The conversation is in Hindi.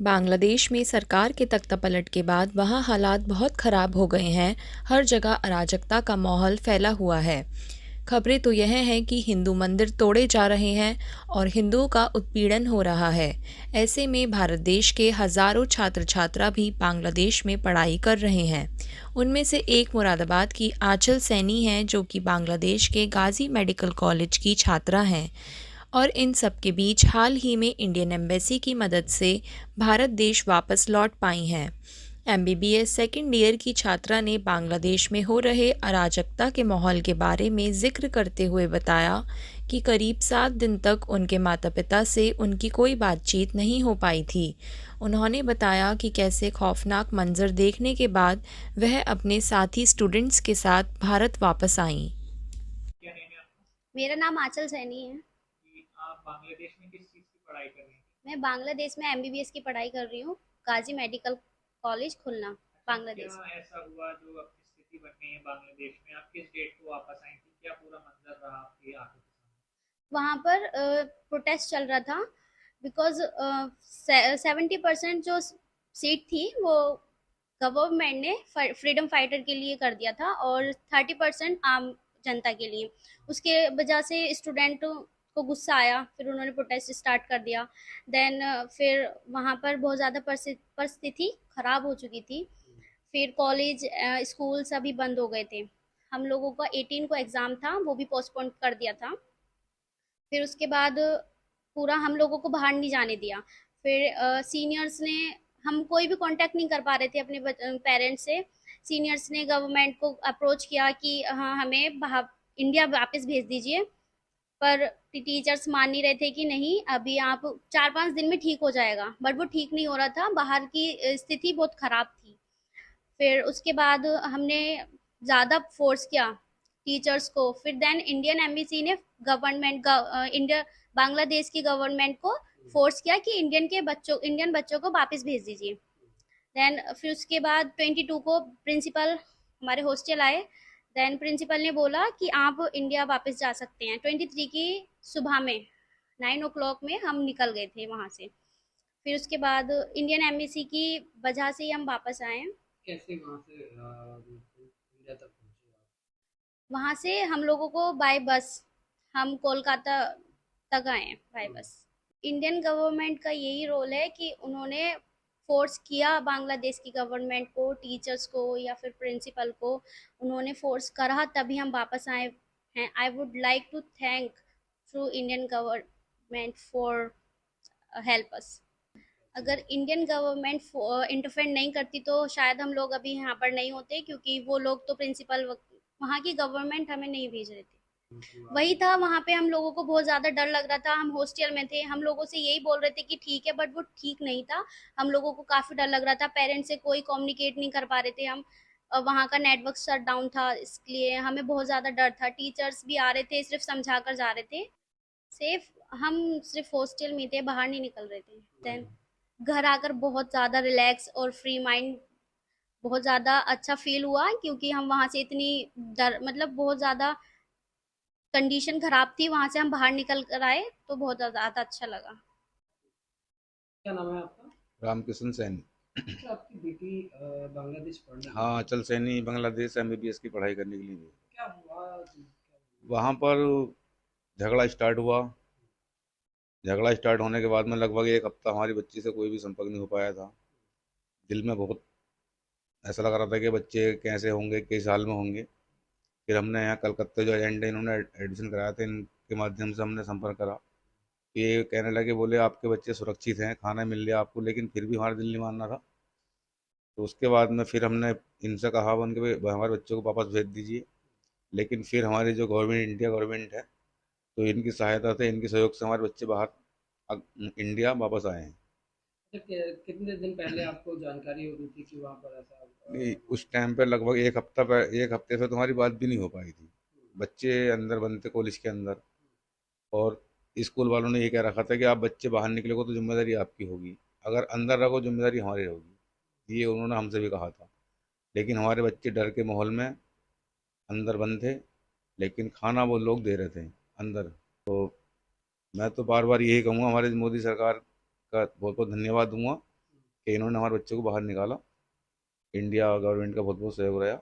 बांग्लादेश में सरकार के तख्तापलट के बाद वहाँ हालात बहुत ख़राब हो गए हैं। हर जगह अराजकता का माहौल फैला हुआ है। खबरें तो यह हैं कि हिंदू मंदिर तोड़े जा रहे हैं और हिंदुओं का उत्पीड़न हो रहा है। ऐसे में भारत देश के हज़ारों छात्र छात्रा भी बांग्लादेश में पढ़ाई कर रहे हैं। उनमें से एक मुरादाबाद की आंचल सैनी हैं, जो कि बांग्लादेश के गाजी मेडिकल कॉलेज की छात्रा हैं और इन सब के बीच हाल ही में इंडियन एम्बेसी की मदद से भारत देश वापस लौट पाई हैं। एमबीबीएस सेकेंड ईयर की छात्रा ने बांग्लादेश में हो रहे अराजकता के माहौल के बारे में जिक्र करते हुए बताया कि करीब 7 दिन तक उनके माता पिता से उनकी कोई बातचीत नहीं हो पाई थी। उन्होंने बताया कि कैसे खौफनाक मंजर देखने के बाद वह अपने साथी स्टूडेंट्स के साथ भारत वापस आईं। क्या नेम है आपका? मेरा नाम आंचल सैनी है। कि आप बांग्लादेश में किस चीज़ की पढ़ाई कर रही हैं? मैं बांग्लादेश में एमबीबीएस की पढ़ाई कर रही हूँ। गाजी मेडिकल कॉलेज खुलना, अच्छा, क्या बांग्लादेश। ऐसा हुआ जो अब स्थिति बन गई है बांग्लादेश में? आप किस डेट को वापस आई थी? क्या पूरा मंजर रहा आपकी आंखों के सामने? वहाँ पर प्रोटेस्ट चल रहा था बिकॉज 70% जो सीट थी वो गवर्नमेंट ने फ्रीडम फाइटर के लिए कर दिया था और 30% आम जनता के लिए। उसके वजह से स्टूडेंट को गुस्सा आया, फिर उन्होंने प्रोटेस्ट स्टार्ट कर दिया। देन फिर वहाँ पर बहुत ज़्यादा परिस्थिति खराब हो चुकी थी। फिर कॉलेज स्कूल सभी बंद हो गए थे। हम लोगों का 18 को एग्ज़ाम था, वो भी पोस्टपोन कर दिया था। फिर उसके बाद पूरा हम लोगों को बाहर नहीं जाने दिया। फिर सीनियर्स ने, हम कोई भी कांटेक्ट नहीं कर पा रहे थे अपने पेरेंट्स से। सीनियर्स ने गवर्नमेंट को अप्रोच किया कि हाँ, हमें इंडिया वापस भेज दीजिए। पर टीचर्स मान नहीं रहे थे कि नहीं, अभी आप 4-5 दिन में ठीक हो जाएगा, बट वो ठीक नहीं हो रहा था। बाहर की स्थिति बहुत खराब थी। फिर उसके बाद हमने ज़्यादा फोर्स किया टीचर्स को। फिर देन इंडियन एम्बेसी ने इंडिया बांग्लादेश की गवर्नमेंट को फोर्स किया कि इंडियन बच्चों को वापस भेज दीजिए। देन फिर उसके बाद 22 को प्रिंसिपल हमारे हॉस्टल आए। देन प्रिंसिपल ने बोला कि आप इंडिया वापस जा सकते हैं। 23 की सुबह में 9 o'clock में हम निकल गए थे वहाँ से। फिर उसके बाद इंडियन एम्बेसी की वजह से ही हम वापस आए हैं। कैसे वहाँ से इंडिया तक पहुँचे आप? वहाँ से हम लोगों को बाय बस, हम कोलकाता तक आए हैं बाय बस। इंडियन गवर्नमेंट का यही रोल है कि उन्होंने फोर्स किया बांग्लादेश की गवर्नमेंट को, टीचर्स को या फिर प्रिंसिपल को। उन्होंने फोर्स करा तभी हम वापस आए हैं। I would like to thank through Indian government for help us. अगर इंडियन गवर्नमेंट इंटरफेयर नहीं करती तो शायद हम लोग अभी यहाँ पर नहीं होते, क्योंकि वो लोग तो प्रिंसिपल, वहाँ की गवर्नमेंट हमें नहीं भेज रहे थे। वही था, वहाँ पे हम लोगों को बहुत ज़्यादा डर लग रहा था। हम हॉस्टल में थे, हम लोगों से यही बोल रहे थे कि ठीक है, बट वो ठीक नहीं था। हम लोगों को काफ़ी डर लग रहा था। पेरेंट्स से कोई कम्युनिकेट नहीं कर पा रहे थे हम। वहाँ का नेटवर्क शट डाउन था, इसलिए हमें बहुत ज़्यादा डर था। टीचर्स भी आ रहे थे, सिर्फ समझा कर जा रहे थे। सेफ हम सिर्फ हॉस्टल में थे, बाहर नहीं निकल रहे थे। देन घर आकर बहुत ज़्यादा रिलैक्स और फ्री माइंड, बहुत ज़्यादा अच्छा फील हुआ, क्योंकि हम वहाँ से इतनी डर, मतलब बहुत ज़्यादा कंडीशन खराब थी, वहाँ से हम बाहर निकल कर आए तो बहुत ज़्यादा अच्छा लगा। क्या नाम है आपका? रामकिशन सैनी। अच्छा, आपकी बेटी बांग्लादेश पढ़ने गई हाँ, थी। अचल सैनी बांग्लादेश एमबीबीएस की पढ़ाई करने के लिए गई। क्या हुआ जी? क्या हुआ? वहाँ पर झगड़ा स्टार्ट हुआ। झगड़ा स्टार्ट होने के बाद में लगभग 1 हफ्ता हमारी बच्ची से कोई भी संपर्क नहीं हो पाया था। दिल में बहुत ऐसा लग रहा था कि बच्चे कैसे होंगे, किस हाल में होंगे। फिर हमने यहाँ कलकत्ते जो एजेंट है, इन्होंने एडमिशन कराया था, इनके माध्यम से हमने संपर्क करा। ये कहने लगे, बोले आपके बच्चे सुरक्षित हैं, खाना मिल गया आपको, लेकिन फिर भी हमारा दिल नहीं मानना था। तो उसके बाद में फिर हमने इनसे कहा बन के भाई हमारे बच्चों को वापस भेज दीजिए। लेकिन फिर हमारी जो गवर्नमेंट, इंडिया गवर्नमेंट है, तो इनकी सहायता से, इनके सहयोग से हमारे बच्चे बाहर इंडिया वापस आए हैं। अच्छा, कितने दिन पहले आपको जानकारी हो गई थी कि वहाँ पर ऐसा नहीं, उस टाइम पे लगभग 1 हफ्ता, 1 हफ्ते से तुम्हारी बात भी नहीं हो पाई थी। बच्चे अंदर बंद थे कॉलेज के अंदर, और स्कूल वालों ने ये कह रखा था कि आप बच्चे बाहर निकलोगे तो जिम्मेदारी आपकी होगी, अगर अंदर रहो जिम्मेदारी हमारी होगी। ये उन्होंने हमसे भी कहा था। लेकिन हमारे बच्चे डर के माहौल में अंदर बंद थे, लेकिन खाना वो लोग दे रहे थे अंदर। मैं तो बार बार यही कहूँगा, हमारे मोदी सरकार का बहुत बहुत धन्यवाद दूंगा कि इन्होंने हमारे बच्चे को बाहर निकाला। इंडिया गवर्नमेंट का बहुत बहुत सहयोग रहा।